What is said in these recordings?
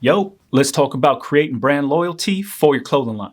Yo, let's talk about creating brand loyalty for your clothing line.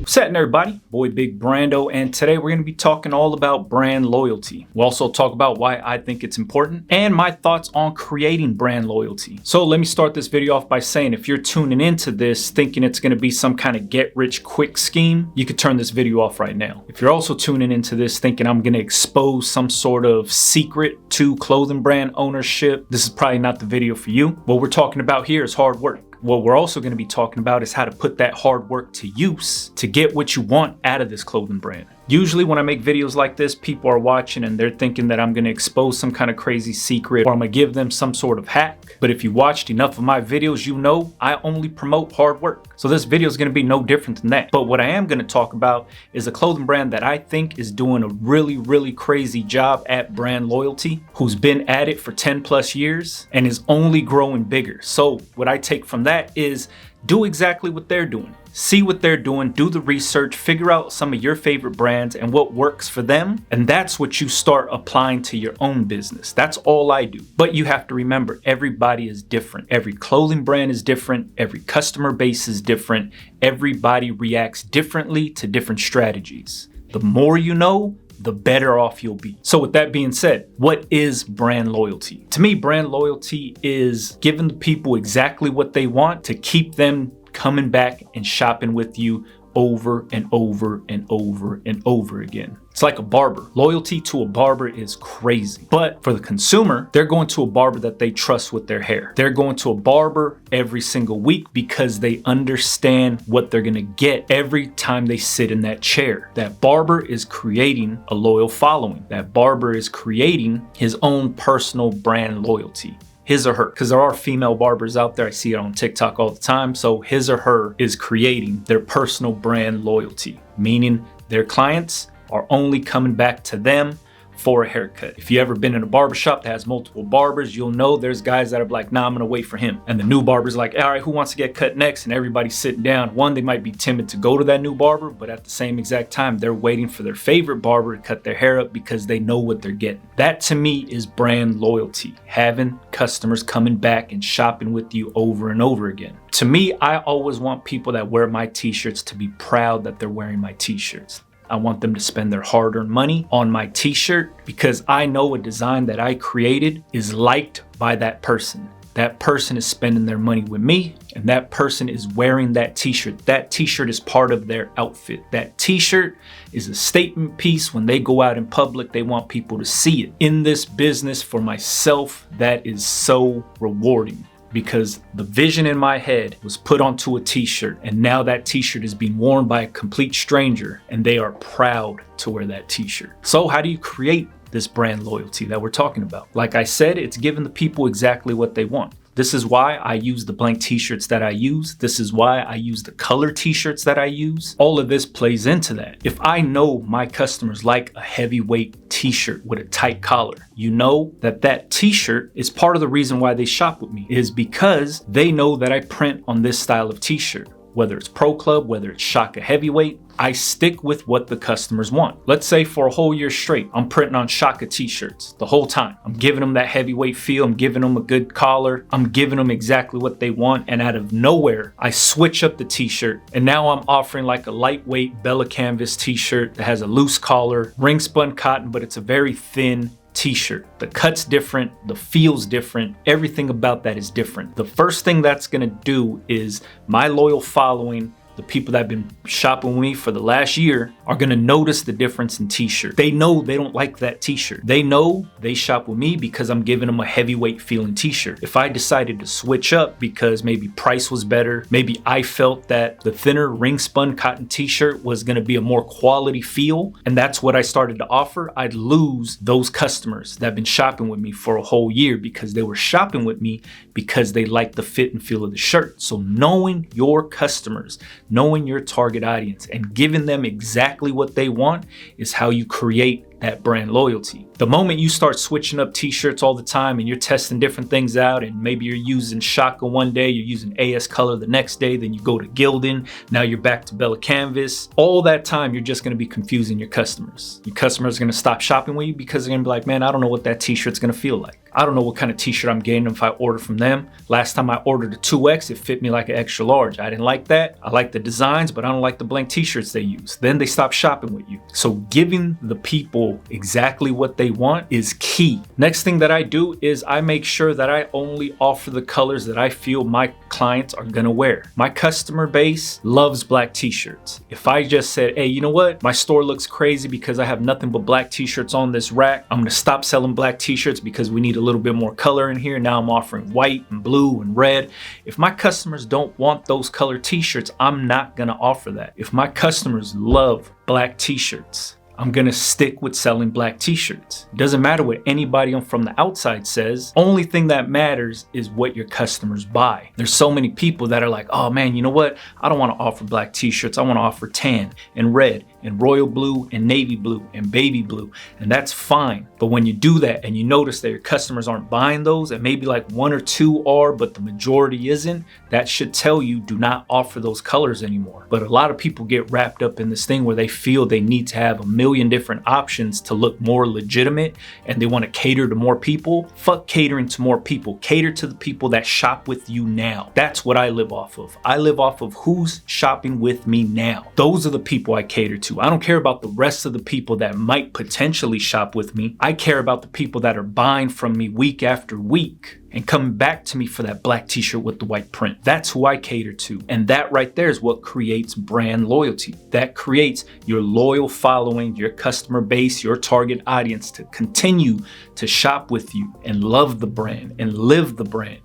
What's happening, everybody? Boy Big Brando, and today we're going to be talking all about brand loyalty. We'll also talk about why I think it's important and my thoughts on creating brand loyalty. So let me start this video off by saying, if you're tuning into this thinking it's going to be some kind of get rich quick scheme, you could turn this video off right now. If you're also tuning into this thinking I'm going to expose some sort of secret to clothing brand ownership, this is probably not the video for you. What we're talking about here is hard work. What we're also going to be talking about is how to put that hard work to use to get what you want out of this clothing brand. Usually when I make videos like this, people are watching and they're thinking that I'm going to expose some kind of crazy secret or I'm going to give them some sort of hack. But if you watched enough of my videos, you know I only promote hard work. So this video is going to be no different than that. But what I am going to talk about is a clothing brand that I think is doing a really crazy job at brand loyalty, who's been at it for 10 plus years and is only growing bigger. So what I take from that is do exactly what they're doing. See what they're doing, do the research, figure out some of your favorite brands and what works for them. And that's what you start applying to your own business. That's all I do. But you have to remember, everybody is different. Every clothing brand is different. Every customer base is different. Everybody reacts differently to different strategies. The more you know, the better off you'll be. So with that being said, what is brand loyalty? To me, brand loyalty is giving the people exactly what they want to keep them coming back and shopping with you over and over and over and over again. It's like a barber. Loyalty to a barber is crazy. But for the consumer, they're going to a barber that they trust with their hair. They're going to a barber every single week because they understand what they're gonna get every time they sit in that chair. That barber is creating a loyal following. That barber is creating his own personal brand loyalty. His or her, because there are female barbers out there. I see it on TikTok all the time. So his or her is creating their personal brand loyalty, meaning their clients are only coming back to them for a haircut. If you ever been in a barbershop that has multiple barbers, you'll know there's guys that are like, nah, I'm gonna wait for him. And the new barber's like, all right, who wants to get cut next? And everybody's sitting down. One, they might be timid to go to that new barber, but at the same exact time, they're waiting for their favorite barber to cut their hair up because they know what they're getting. That to me is brand loyalty, having customers coming back and shopping with you over and over again. To me, I always want people that wear my t-shirts to be proud that they're wearing my t-shirts. I want them to spend their hard-earned money on my t-shirt because I know a design that I created is liked by that person. That person is spending their money with me and that person is wearing that t-shirt. That t-shirt is part of their outfit. That t-shirt is a statement piece. When they go out in public, they want people to see it. In this business for myself, that is so rewarding, because the vision in my head was put onto a t-shirt and now that t-shirt is being worn by a complete stranger and they are proud to wear that t-shirt. So how do you create this brand loyalty that we're talking about? Like I said, it's giving the people exactly what they want. This is why I use the blank t-shirts that I use. This is why I use the color t-shirts that I use. All of this plays into that. If I know my customers like a heavyweight t-shirt with a tight collar, you know that that t-shirt is part of the reason why they shop with me, is because they know that I print on this style of t-shirt. Whether it's Pro Club, whether it's Shaka Heavyweight, I stick with what the customers want. Let's say for a whole year straight, I'm printing on Shaka t-shirts the whole time. I'm giving them that heavyweight feel. I'm giving them a good collar. I'm giving them exactly what they want. And out of nowhere, I switch up the t-shirt. And now I'm offering like a lightweight Bella Canvas t-shirt that has a loose collar, ring spun cotton, but it's a very thin t-shirt. The cut's different, the feel's different, everything about that is different. The first thing that's gonna do is my loyal following, the people that have been shopping with me for the last year, are gonna notice the difference in t-shirt. They know they don't like that t-shirt. They know they shop with me because I'm giving them a heavyweight feeling t-shirt. If I decided to switch up because maybe price was better, maybe I felt that the thinner ring spun cotton t-shirt was gonna be a more quality feel, and that's what I started to offer, I'd lose those customers that have been shopping with me for a whole year because they were shopping with me because they liked the fit and feel of the shirt. So knowing your customers, knowing your target audience and giving them exactly what they want is how you create that brand loyalty. The moment you start switching up t-shirts all the time and you're testing different things out, and maybe you're using Shaka one day, you're using AS color the next day, then you go to Gildan, now you're back to Bella Canvas. All that time, you're just gonna be confusing your customers. Your customers are gonna stop shopping with you because they're gonna be like, man, I don't know what that t-shirt's gonna feel like. I don't know what kind of t-shirt I'm getting if I order from them. Last time I ordered a 2X, it fit me like an extra large. I didn't like that. I like the designs, but I don't like the blank t-shirts they use. Then they stop shopping with you. So giving the people exactly what they want is key. Next thing that I do is I make sure that I only offer the colors that I feel my clients are gonna wear. My customer base loves black t-shirts. If I just said, hey, you know what? My store looks crazy because I have nothing but black t-shirts on this rack. I'm gonna stop selling black t-shirts because we need a little bit more color in here. Now I'm offering white and blue and red. If my customers don't want those color t-shirts, I'm not gonna offer that. If my customers love black t-shirts, I'm gonna stick with selling black t-shirts. It doesn't matter what anybody from the outside says. Only thing that matters is what your customers buy. There's so many people that are like, oh man, you know what? I don't wanna offer black t-shirts. I wanna offer tan and red and royal blue and navy blue and baby blue. And that's fine. But when you do that and you notice that your customers aren't buying those, and maybe like one or two are, but the majority isn't, that should tell you do not offer those colors anymore. But a lot of people get wrapped up in this thing where they feel they need to have a million different options to look more legitimate, and they want to cater to more people. Fuck catering to more people. Cater to the people that shop with you now. That's what I live off of. I live off of who's shopping with me now. Those are the people I cater to. I don't care about the rest of the people that might potentially shop with me. I care about the people that are buying from me week after week and coming back to me for that black t-shirt with the white print. That's who I cater to. And that right there is what creates brand loyalty. That creates your loyal following, your customer base, your target audience to continue to shop with you and love the brand and live the brand.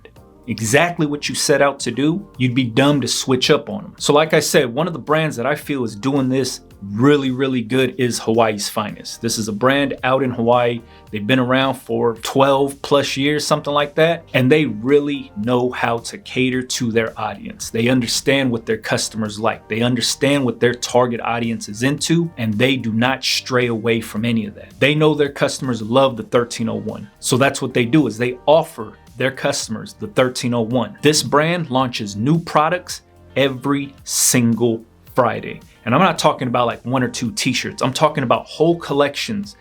Exactly what you set out to do, you'd be dumb to switch up on them. So like I said, one of the brands that I feel is doing this really good is Hawaii's Finest. This is a brand out in Hawaii. They've been around for 12 plus years, something like that. And they really know how to cater to their audience. They understand what their customers like. They understand what their target audience is into, and they do not stray away from any of that. They know their customers love the 1301. So that's what they do, is they offer their customers the 1301. This brand launches new products every single Friday. And I'm not talking about like one or two t-shirts. I'm talking about whole collections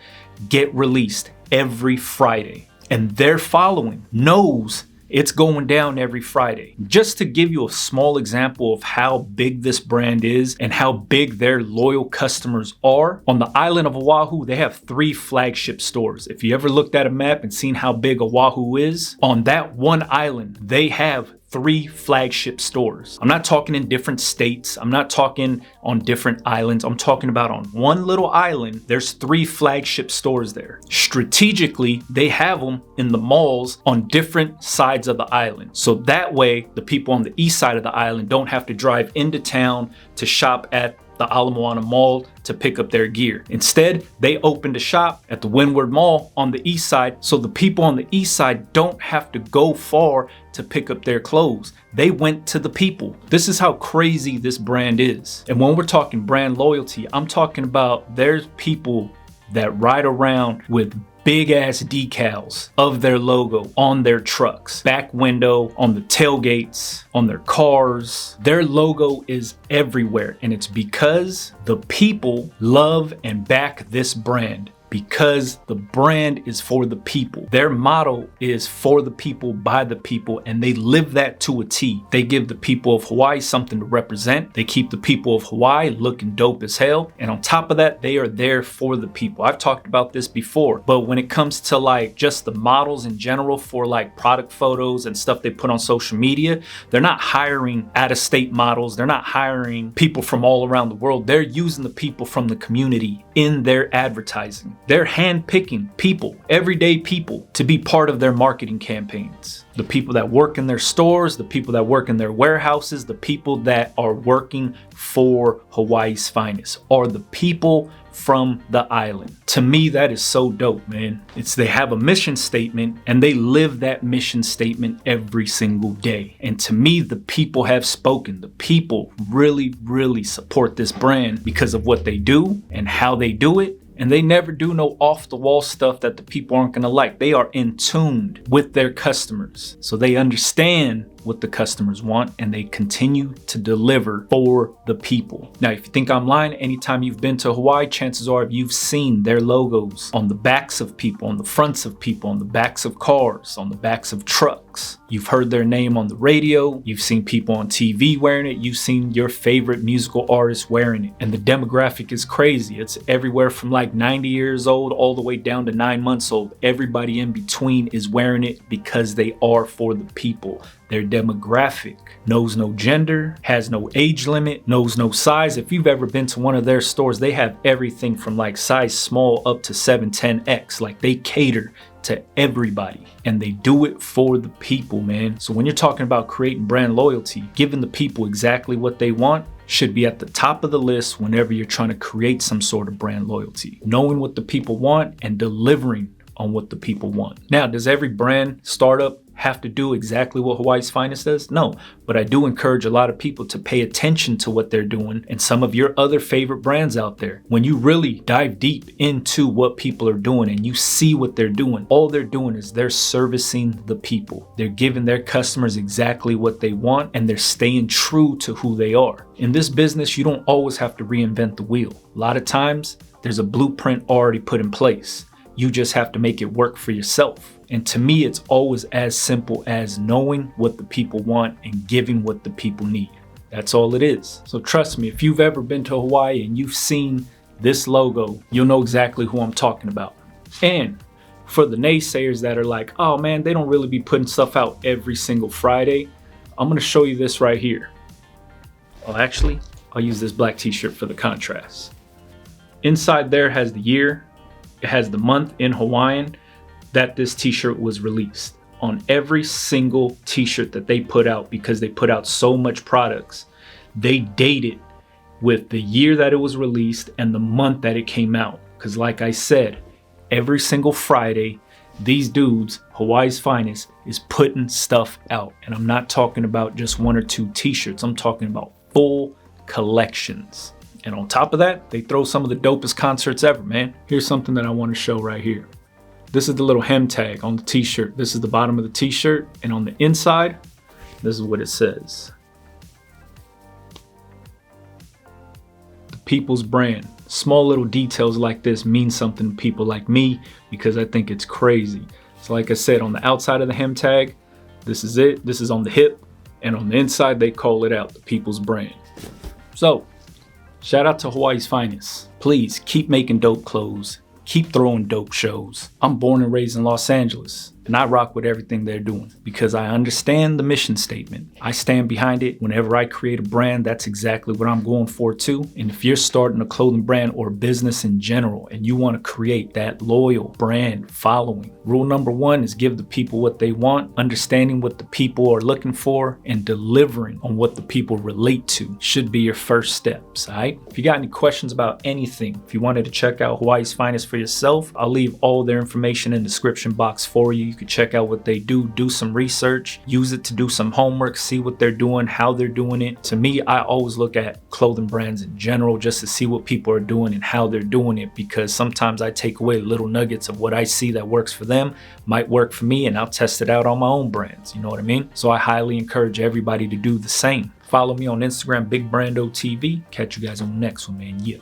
get released every Friday. And their following knows it's going down every Friday. Just to give you a small example of how big this brand is and how big their loyal customers are, on the island of Oahu, they have 3 flagship stores. If you ever looked at a map and seen how big Oahu is, on that one island, they have 3 flagship stores. I'm not talking in different states. I'm not talking on different islands. I'm talking about on one little island, there's 3 flagship stores there. Strategically, they have them in the malls on different sides of the island. So that way, the people on the east side of the island don't have to drive into town to shop at the Ala Moana Mall to pick up their gear. Instead, they opened a shop at the Windward Mall on the east side, so the people on the east side don't have to go far to pick up their clothes. They went to the people. This is how crazy this brand is. And when we're talking brand loyalty, I'm talking about there's people that ride around with big ass decals of their logo on their trucks, back window, on the tailgates, on their cars. Their logo is everywhere, and it's because the people love and back this brand. Because the brand is for the people. Their motto is for the people, by the people, and they live that to a T. They give the people of Hawaii something to represent. They keep the people of Hawaii looking dope as hell. And on top of that, they are there for the people. I've talked about this before, but when it comes to like just the models in general for like product photos and stuff they put on social media, they're not hiring out-of-state models. They're not hiring people from all around the world. They're using the people from the community in their advertising. They're handpicking people, everyday people, to be part of their marketing campaigns. The people that work in their stores, the people that work in their warehouses, the people that are working for Hawaii's Finest are the people from the island. To me, that is so dope, man. They have a mission statement and they live that mission statement every single day. And to me, the people have spoken. The people really, really support this brand because of what they do and how they do it. And they never do no off the wall stuff that the people aren't gonna like. They are in tune with their customers. So they understand what the customers want and they continue to deliver for the people. Now, if you think I'm lying, anytime you've been to Hawaii, chances are you've seen their logos on the backs of people, on the fronts of people, on the backs of cars, on the backs of trucks. You've heard their name on the radio. You've seen people on TV wearing it. You've seen your favorite musical artists wearing it. And the demographic is crazy. It's everywhere from like 90 years old all the way down to 9 months old. Everybody in between is wearing it because they are for the people. Their demographic knows no gender, has no age limit, knows no size. If you've ever been to one of their stores, they have everything from like size small up to 710X. Like they cater to everybody and they do it for the people, man. So when you're talking about creating brand loyalty, giving the people exactly what they want should be at the top of the list whenever you're trying to create some sort of brand loyalty. Knowing what the people want and delivering on what the people want. Now, does every brand startup have to do exactly what Hawaii's Finest does? No, but I do encourage a lot of people to pay attention to what they're doing and some of your other favorite brands out there. When you really dive deep into what people are doing and you see what they're doing, all they're doing is they're servicing the people. They're giving their customers exactly what they want and they're staying true to who they are. In this business, you don't always have to reinvent the wheel. A lot of times, there's a blueprint already put in place. You just have to make it work for yourself. And to me, it's always as simple as knowing what the people want and giving what the people need. That's all it is. So trust me, if you've ever been to Hawaii and you've seen this logo, you'll know exactly who I'm talking about. And for the naysayers that are like, oh man, they don't really be putting stuff out every single Friday, I'm gonna show you this right here. Oh, actually, I'll use this black t-shirt for the contrast. Inside there has the year, it has the month in Hawaiian that this t-shirt was released. On every single t-shirt that they put out, because they put out so much products, they date it with the year that it was released and the month that it came out. Because like I said, every single Friday, these dudes, Hawaii's Finest, is putting stuff out. And I'm not talking about just 1 or 2 t-shirts. I'm talking about full collections. And on top of that, they throw some of the dopest concerts ever, man. Here's something that I want to show right here. This is the little hem tag on the t-shirt. This is the bottom of the t-shirt. And on the inside, this is what it says. The people's brand. Small little details like this mean something to people like me because I think it's crazy. So like I said, on the outside of the hem tag, this is it. This is on the hip. And on the inside, they call it out, the people's brand. So, shout out to Hawaii's Finest. Please keep making dope clothes. Keep throwing dope shows. I'm born and raised in Los Angeles, and I rock with everything they're doing because I understand the mission statement. I stand behind it. Whenever I create a brand, that's exactly what I'm going for too. And if you're starting a clothing brand or business in general, and you want to create that loyal brand following, rule number 1 is give the people what they want, understanding what the people are looking for, and delivering on what the people relate to should be your first steps, all right? If you got any questions about anything, if you wanted to check out Hawaii's Finest for yourself, I'll leave all their information in the description box for you. You can check out what they do some research, use it to do some homework, see what they're doing, how they're doing it. To me, I always look at clothing brands in general just to see what people are doing and how they're doing it, because sometimes I take away little nuggets of what I see that works for them, might work for me, and I'll test it out on my own brands, you know what I mean? So I highly encourage everybody to do the same. Follow me on Instagram, BigBrandoTV. Catch you guys on the next one, man. Yeah.